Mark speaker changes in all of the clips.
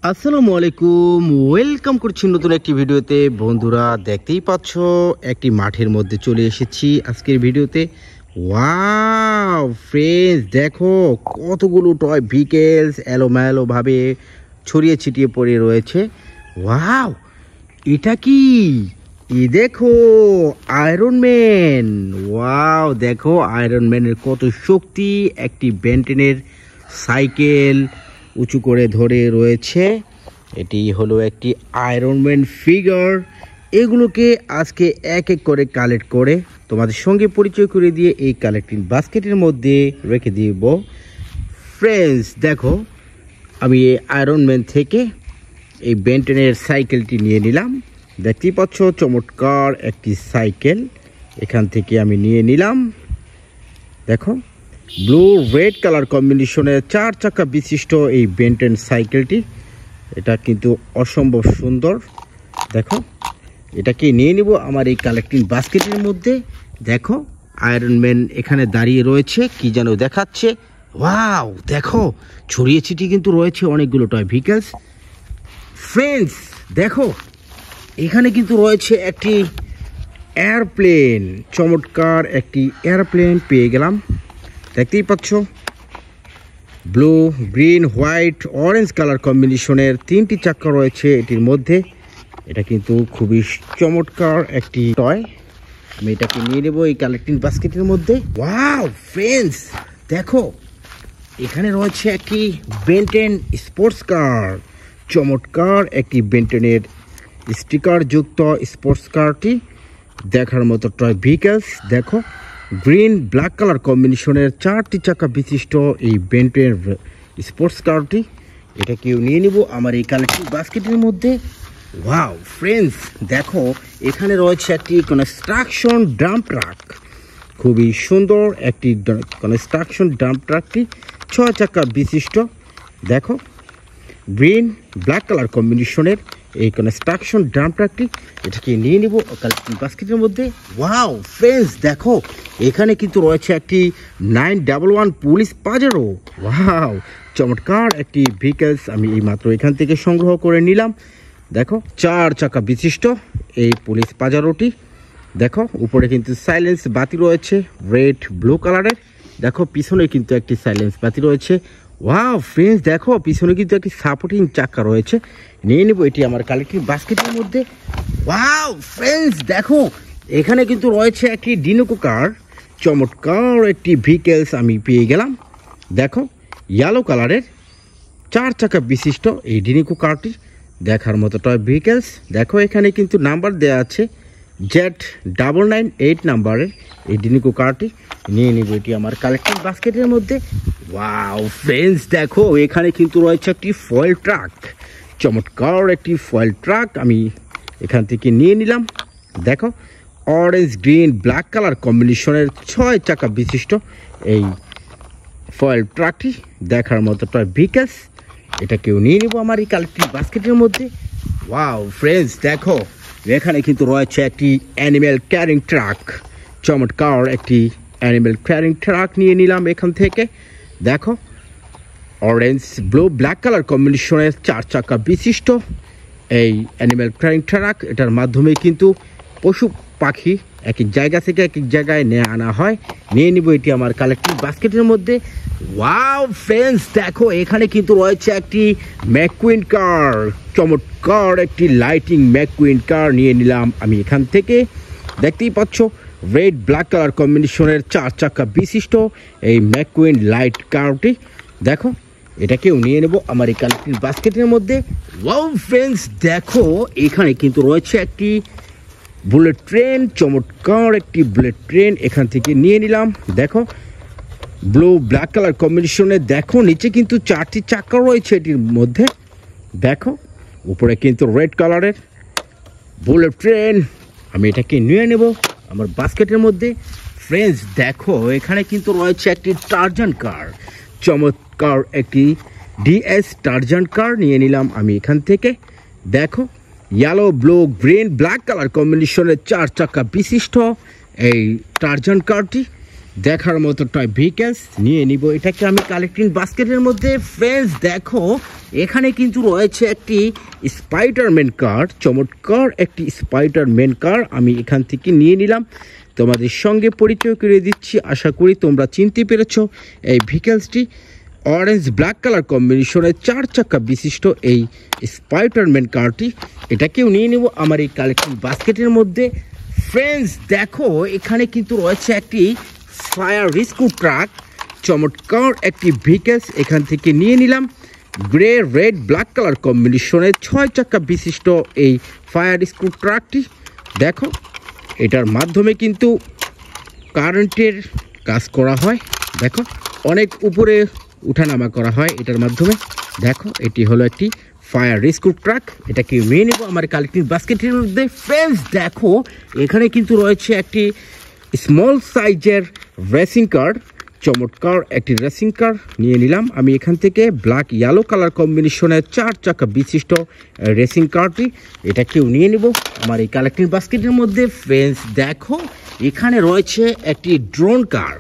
Speaker 1: আসসালামু আলাইকুম, ওয়েলকাম করছি নতুন একটি ভিডিওতে। বন্ধুরা দেখতেই পাচ্ছ একটি মাঠের মধ্যে চলে এসেছি আজকের ভিডিওতে। ওয়াও ফ্রেন্ডস, দেখো কতগুলো টয় ভেহিকেলস এলোমেলো ভাবে ছড়িয়ে ছিটিয়ে পড়ে রয়েছে। ওয়াও, এটা কি? দেখো আয়রন ম্যান। ওয়াও, দেখো আয়রন ম্যানের কত শক্তি। একটি বেন্টেনের সাইকেল উঁচু করে ধরে রয়েছে। এটি হলো একটি আয়রন ম্যান ফিগার। এগুলোকে আজকে এক এক করে কালেক্ট করে তোমাদের সঙ্গে পরিচয় করে দিয়ে এই কালেক্টিং বাস্কেটের মধ্যে রেখে দিব। ফ্রেন্ডস দেখো, আমি এই আয়রন ম্যান থেকে এই বেন্টনের সাইকেলটি নিয়ে নিলাম। দেখতেই পাচ্ছ চমৎকার একটি সাইকেল এখান থেকে আমি নিয়ে নিলাম। দেখো ব্লু রেড কালার কম্বিনেশনের 4 চাকা বিশিষ্ট এই বেন্টেন সাইকেলটি, এটা কিন্তু অসম্ভব সুন্দর। দেখো এটাকে নিয়ে নিব আমার এই কালেক্টিং বাস্কেটের মধ্যে। দেখো আয়রন ম্যান এখানে দাঁড়িয়ে রয়েছে, কি যেন দেখাচ্ছে। ওয়াও, দেখো ছড়িয়ে ছিটিয়ে কিন্তু রয়েছে অনেকগুলো টয় ভেহিকেলস। ফ্রেন্ডস দেখো, এখানে কিন্তু রয়েছে একটি এয়ারপ্লেন। চমৎকার একটি এয়ারপ্লেন পেয়ে গেলাম। দেখতেই পাচ্ছ blue green white orange colour কম্বিনেশনের 3টি চাকা রয়েছে এটির মধ্যে। এটা কিন্তু খুবই চমৎকার একটি টয়। আমি এটাকে নিয়ে নেব এই কালেক্টিং বাস্কেটের মধ্যে। ওয়াও ফ্রেন্ডস দেখো, এখানে রয়েছে একটি বেন্টেন স্পোর্টস কার। চমৎকার একটি বেন্টেনের স্টিকার যুক্ত স্পোর্টস কারটি দেখার মতো টয় ভেহিকেলস। দেখো গ্রিন ব্ল্যাক কালার কম্বিনেশনের 4টি চাকা বিশিষ্ট এই বেন্টেন স্পোর্টস কারটি, এটা কেউ নিয়ে নিব আমার এই কালেক্টিং বাস্কেটের মধ্যে। ওয়াও ফ্রেন্ডস দেখো, এখানে রয়েছে একটি কনস্ট্রাকশন ডাম্প ট্রাক। খুবই সুন্দর একটি কনস্ট্রাকশন ডাম্প ট্রাকটি 6 চাকা বিশিষ্ট। দেখো গ্রিন ব্ল্যাক কালার কম্বিনেশনের এই কনস্ট্রাকশন ডাম্প ট্রাকটি, এটাকে নিয়ে নিব কালেক্টিং বাস্কেটের মধ্যে। ওয়াও ফ্রেন্ডস দেখো, এখানে কিন্তু রয়েছে একটি 911 পুলিশ পাজেরো। ওয়াও, চমৎকার একটি ভেহিকেলস আমি এই মাত্র এখান থেকে সংগ্রহ করে নিলাম। দেখো 4 চাকা বিশিষ্ট এই পুলিশ পাজারোটি। দেখো উপরে কিন্তু সাইলেন্স বাতি রয়েছে রেড ব্লু কালারের। দেখো পিছনে কিন্তু একটি সাইলেন্স বাতি রয়েছে। ওয়াও ফ্রেন্ডস দেখো, পিছনে কিন্তু একটি সাপোর্টিং চাকা রয়েছে। নিয়ে নেব এটি আমার কালেক্টিং বাস্কেটের মধ্যে। ওয়াও ফ্রেন্ডস দেখো, এখানে কিন্তু রয়েছে একটি ডিনোকো কার। চমৎকার একটি ভেহিকেলস আমি পেয়ে গেলাম। দেখো ইয়েলো কালারের 4 চাকা বিশিষ্ট এই ডিনোকো কারটি দেখার মতো টয় ভেহিকেলস। দেখো এখানে কিন্তু নাম্বার দেওয়া আছে Z998 নাম্বারের এই ডিনোকো কারটি। নিয়ে নেব এটি আমার কালেক্টিং বাস্কেটের মধ্যে। ওয়াও ফ্রেন্ডস দেখো, এখানে কিন্তু রয়েছে একটি ফয়েল ট্রাক। চমৎকার একটি ফয়েল ট্রাক আমি এখান থেকে নিয়ে নিলাম। দেখো অরেঞ্জ গ্রিন ব্ল্যাক কালার কম্বিনেশনের 6 চাকা বিশিষ্ট এই ফয়েল ট্রাকটি দেখার মতো টয় ভেহিকেলস, এটা কেউ নিয়ে নেব আমার এই কালেক্টিং বাস্কেটের মধ্যে। ওয়াও ফ্রেন্ডস দেখো, এখানে কিন্তু রয়েছে একটি অ্যানিম্যাল ক্যারিং ট্রাক। চমৎকার একটি অ্যানিম্যাল ক্যারিং ট্রাক নিয়ে নিলাম এখান থেকে। দেখো অরেঞ্জ ব্লু ব্ল্যাক কালার কম্বিনেশনের 4 চাকা বিশিষ্ট এই অ্যানিম্যাল ক্যারিং ট্রাক। এটার মাধ্যমে কিন্তু পশু পাখি এক এক জায়গা থেকে এক এক জায়গায় নিয়ে আনা হয়। নিয়ে নিব এটি আমার কালেক্টিং বাস্কেটের মধ্যে। ওয়াও ফ্রেন্ডস দেখো, এখানে কিন্তু রয়েছে একটি ম্যাককুইন কার। চমৎকার একটি লাইটিং ম্যাককুইন কার নিয়ে নিলাম আমি এখান থেকে। দেখতেই পাচ্ছ রেড ব্ল্যাক কালার কম্বিনেশনের 4 চাকা বিশিষ্ট এই ম্যাককুইন লাইট কারটি। দেখো এটাকেও নিয়ে নেব আমার এই কালেক্টিং বাস্কেটের মধ্যে। ওয়াও ফ্রেন্ডস দেখো, এখানে কিন্তু রয়েছে একটি বুলেট ট্রেন। চমৎকার একটি বুলেট ট্রেন এখান থেকে নিয়ে নিলাম। দেখো ব্লু ব্ল্যাক কালার কম্বিনেশনে। দেখো নিচে কিন্তু 4টি চাকা রয়েছে এটির মধ্যে। দেখো উপরে কিন্তু রেড কালারের বুলেট ট্রেন, আমি এটাকে নিয়ে নেব আমার বাস্কেটের মধ্যে। ফ্রেন্ডস দেখো, এখানে কিন্তু রয়েছে একটি টারজান কার। চমৎকার একটি DS টারজান কার নিয়ে নিলাম আমি এখান থেকে। দেখো yellow blue green black colour কম্বিনেশনের 4 চাকা বিশিষ্ট এই টারজান কারটি, দেখার মতো টয় ভেহিকেলস নিয়ে নিব। এটাকে আমি কালেক্টিং বাস্কেটের মধ্যে। ফ্রেন্ডস দেখো এখানে কিন্তু রয়েছে একটি স্পাইডারম্যান কার, চমৎকার একটি স্পাইডারম্যান কার আমি এখান থেকে নিয়ে নিলাম, তোমাদের সঙ্গে পরিচয় করে দিচ্ছি। আশা করি তোমরা চিনতে পেরেছ এই ভেহিকেলসটি। অরেঞ্জ ব্ল্যাক কালার কম্বিনেশনের 4 চাকা বিশিষ্ট এই স্পাইডারম্যান কারটি, এটাকেও নিয়ে নেব আমার এই কালেক্টিং বাস্কেটের মধ্যে। ফ্রেন্ডস দেখো এখানে কিন্তু রয়েছে একটি ফায়ার রেস্কিউ ট্রাক, চমৎকার একটি ভেহিকেলস এখান থেকে নিয়ে নিলাম। গ্রে রেড ব্ল্যাক কালার কম্বিনেশনের 6 চাকা বিশিষ্ট এই ফায়ার রেস্কিউ ট্রাকটি। দেখো এটার মাধ্যমে কিন্তু কারেন্টের কাজ করা হয়, দেখো অনেক উপরে উঠানামা করা হয় এটার মাধ্যমে। দেখো এটি হলো একটি ফায়ার রেস্কিউ ট্রাক, এটাকে নিয়ে নেব আমার কালেক্টিং বাস্কেটের মধ্যে। ফ্রেন্ডস দেখো এখানে কিন্তু রয়েছে একটি স্মল সাইজের রেসিং কার, চমৎকার একটি রেসিং কার নিয়ে নিলাম আমি এখান থেকে। ব্ল্যাক ইয়েলো কালার কম্বিনেশনের 4 চাকা বিশিষ্ট রেসিং কারটি, এটাকেও নিয়ে নেব আমার এই কালেক্টিং বাস্কেটের মধ্যে। ফ্রেন্ডস দেখো এখানে রয়েছে একটি ড্রোন কার,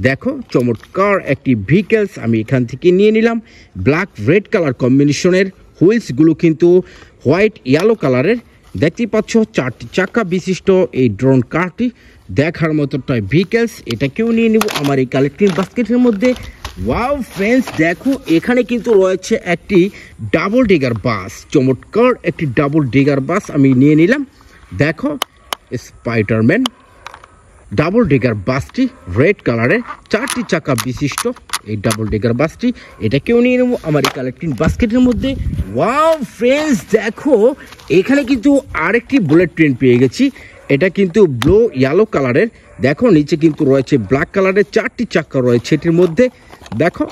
Speaker 1: দেখো চমৎকার একটি ভেহিকেলস আমি এখান থেকে নিয়ে নিলাম। ব্ল্যাক রেড কালার কম্বিনেশনের হুইলসগুলো কিন্তু হোয়াইট ইয়েলো কালারের, দেখতেই পাচ্ছ 4টি চাকা বিশিষ্ট এই ড্রোন কারটি, দেখার মতো টয় ভেহিকেলস, এটাকেও নিয়ে নিব আমার এই কালেক্টিং বাস্কেটের মধ্যে। ওয়াও ফ্রেন্ডস দেখো এখানে কিন্তু রয়েছে একটি ডাবল ডিগার বাস, চমৎকার একটি ডাবল ডিগার বাস আমি নিয়ে নিলাম। দেখো স্পাইডারম্যান ডাবল ডিগার বাসটি রেড কালারের 4টি চাকা বিশিষ্ট এই ডাবল ডিগার বাসটি, এটাকেও নিয়ে নেব আমার এই কালেক্টিং বাস্কেটের মধ্যে। ওয়াও ফ্রেন্ডস দেখো এখানে কিন্তু আরেকটি বুলেট ট্রেন পেয়ে গেছি, এটা কিন্তু ব্লু ইয়েলো কালারের, দেখো নিচে কিন্তু রয়েছে ব্ল্যাক কালারের 4টি চাকা রয়েছে এটির মধ্যে। দেখো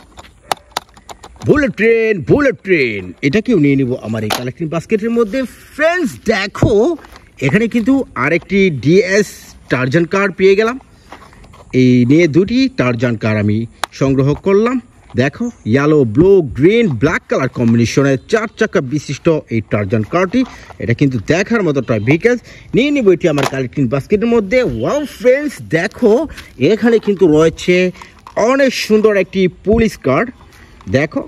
Speaker 1: বুলেট ট্রেন এটাকেও নিয়ে নিব আমার এই কালেক্টিং বাস্কেটের মধ্যে। ফ্রেন্ডস দেখো এখানে কিন্তু আরেকটি ডিএস টারজান কার পেয়ে গেলাম, এই নিয়ে 2টি টারজান কার আমি সংগ্রহ করলাম। দেখো yellow blue green black colour কম্বিনেশনের 4 চাকা বিশিষ্ট এই টারজান কারটি, এটা কিন্তু দেখার মতো টয় ভেহিকেলস নিয়ে নিব এটি আমার কালেক্টিং বাস্কেটের মধ্যে। ওয়াও ফ্রেন্ডস দেখো এখানে কিন্তু রয়েছে অনেক সুন্দর একটি পুলিশ কার, দেখো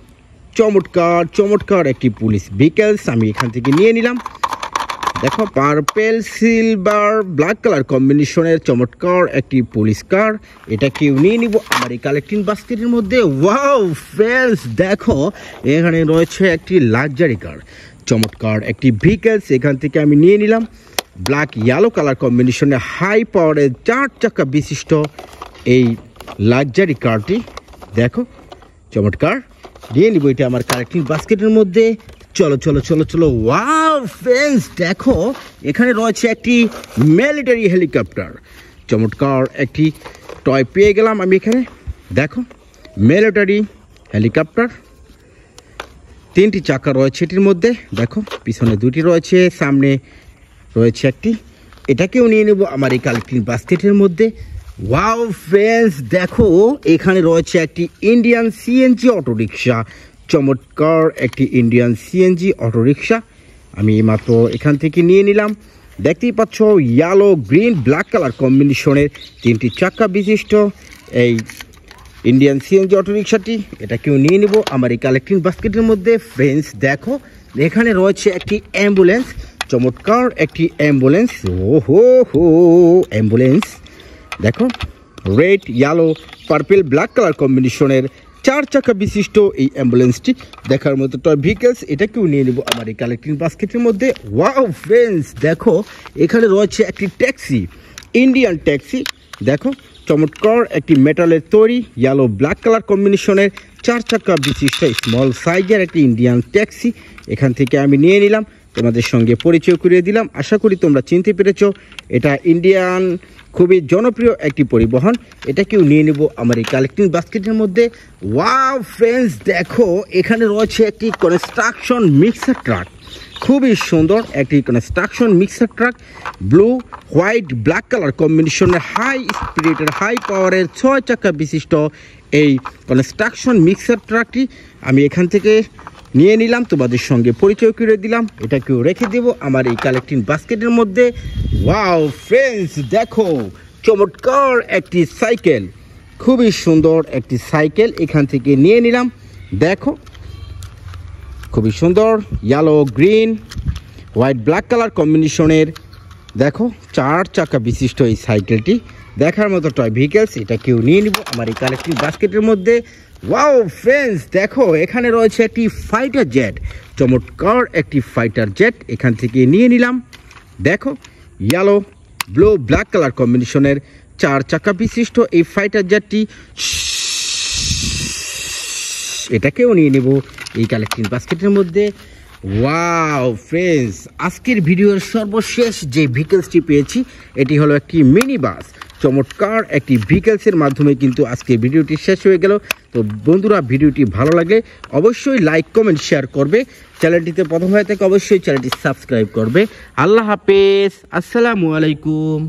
Speaker 1: চমৎকার একটি পুলিশ ভেহিকেলস আমি এখান থেকে নিয়ে নিলাম। দেখো পার্পেল সিলভার ব্ল্যাক কালার কম্বিনেশনের চমৎকার একটি পুলিশ কার, এটাকেও নিয়ে নিব আমার এই কালেক্টিং বাস্কেটের মধ্যে। ওয়াও ফ্রেন্ডস দেখো এখানে রয়েছে একটি লাক্সারি কার, চমৎকার একটি ভেহিকেলস এখান থেকে আমি নিয়ে নিলাম। ব্ল্যাক ইয়েলো কালার কম্বিনেশনে হাই পাওয়ারের 4 চাকা বিশিষ্ট এই লাক্সারি কারটি, দেখো চমৎকার নিয়ে নিব এটা আমার কালেক্টিং বাস্কেটের মধ্যে। চলো ওয়াও ফ্রেন্ডস দেখো এখানে রয়েছে একটি মিলিটারি হেলিকপ্টার, চমৎকার একটি টয় পেয়ে গেলাম আমি এখানে। দেখো মিলিটারি হেলিকপ্টার, 3টি চাকা রয়েছে এটির মধ্যে, দেখো পিছনে 2টি রয়েছে, সামনে রয়েছে একটি, এটাকেও নিয়ে নেব আমার এই কালেক্টিং বাস্কেটের মধ্যে। ওয়াও ফ্রেন্ডস দেখো এখানে রয়েছে একটি ইন্ডিয়ান সিএনজি অটোরিকশা, চমৎকার একটি ইন্ডিয়ান সিএনজি অটোরিকশা আমি মাত্র এখান থেকে নিয়ে নিলাম। দেখতেই পাচ্ছ ইয়েলো গ্রিন ব্ল্যাক কালার কম্বিনেশনের 3টি চাকা বিশিষ্ট এই ইন্ডিয়ান সিএনজি অটোরিকশাটি, এটাকেও নিয়ে নেব আমার এই কালেক্টিং বাস্কেটের মধ্যে। ফ্রেন্ডস দেখো এখানে রয়েছে একটি অ্যাম্বুলেন্স, চমৎকার একটি অ্যাম্বুলেন্স, অ্যাম্বুলেন্স দেখো red yellow purple black colour কম্বিনেশনের 4 চাকা বিশিষ্ট এই অ্যাম্বুলেন্সটি, দেখার মতো টয় ভেহিকেলস, এটাকেও নিয়ে নেব আমার এই কালেক্টিং বাস্কেটের মধ্যে। ওয়াও ফ্রেন্ডস দেখো এখানে রয়েছে একটি ট্যাক্সি, ইন্ডিয়ান ট্যাক্সি, দেখো চমৎকার একটি মেটালের তৈরি ইয়েলো ব্ল্যাক কালার কম্বিনেশনের 4 চাকা বিশিষ্ট স্মল সাইজের একটি ইন্ডিয়ান ট্যাক্সি, এখান থেকে আমি নিয়ে নিলাম, তোমাদের সঙ্গে পরিচয় করিয়ে দিলাম। আশা করি তোমরা চিনতে পেরেছো এটা ইন্ডিয়ান খুবই জনপ্রিয় একটি পরিবহন, এটাকেও নিয়ে নেব আমার এই কালেক্টিং বাস্কেটের মধ্যে। ওয়াও ফ্রেন্ডস দেখো এখানে রয়েছে একটি কনস্ট্রাকশন মিক্সার ট্রাক, খুবই সুন্দর একটি construction mixer truck, blue white black colour কম্বিনেশনের হাই স্পিরিটের হাই পাওয়ারের 6 চাকা বিশিষ্ট এই কনস্ট্রাকশন মিক্সার ট্রাকটি আমি এখান থেকে নিয়ে নিলাম, তোমাদের সঙ্গে পরিচয় করে দিলাম, এটাকেও রেখে দেব আমার এই কালেক্টিং বাস্কেটের মধ্যে। ওয়াও ফ্রেন্ডস দেখো চমৎকার একটি সাইকেল, খুবই সুন্দর একটি সাইকেল এখান থেকে নিয়ে নিলাম। দেখো খুবই সুন্দর yellow green white black colour কম্বিনেশনের দেখো 4 চাকা বিশিষ্ট এই সাইকেলটি দেখার মতো টয় ভেহিকেলস। এটা কেউ নিয়ে নিব আমার এই কালেকটিভ বাস্কেটের মধ্যে। ওয়াও ফ্রেন্ডস, দেখো এখানে রয়েছে একটি ফাইটার জেট, চমৎকার একটি ফাইটার জেট এখান থেকে নিয়ে নিলাম। দেখো ইয়েলো ব্লু ব্ল্যাক কালার কম্বিনেশনের 4 চাকা বিশিষ্ট এই ফাইটার জেটটি, এটাকেও নিয়ে নেব এই কালেকটিভ বাস্কেটের মধ্যে। ওয়াও ফ্রেন্ডস, আজকের ভিডিওর সর্বশেষ যে ভেহিকেলসটি পেয়েছি এটি হলো একটি মিনি বাস। চমৎকার একটি ভেহিকেলসের মাধ্যমে কিন্তু আজকের ভিডিওটি শেষ হয়ে গেল। তো বন্ধুরা, ভিডিওটি ভালো লাগলে অবশ্যই লাইক কমেন্ট শেয়ার করবে, চ্যানেলটিতে প্রথম হয়ে থাকে অবশ্যই চ্যানেলটি সাবস্ক্রাইব করবে। আল্লাহ হাফেজ, আসসালামু আলাইকুম।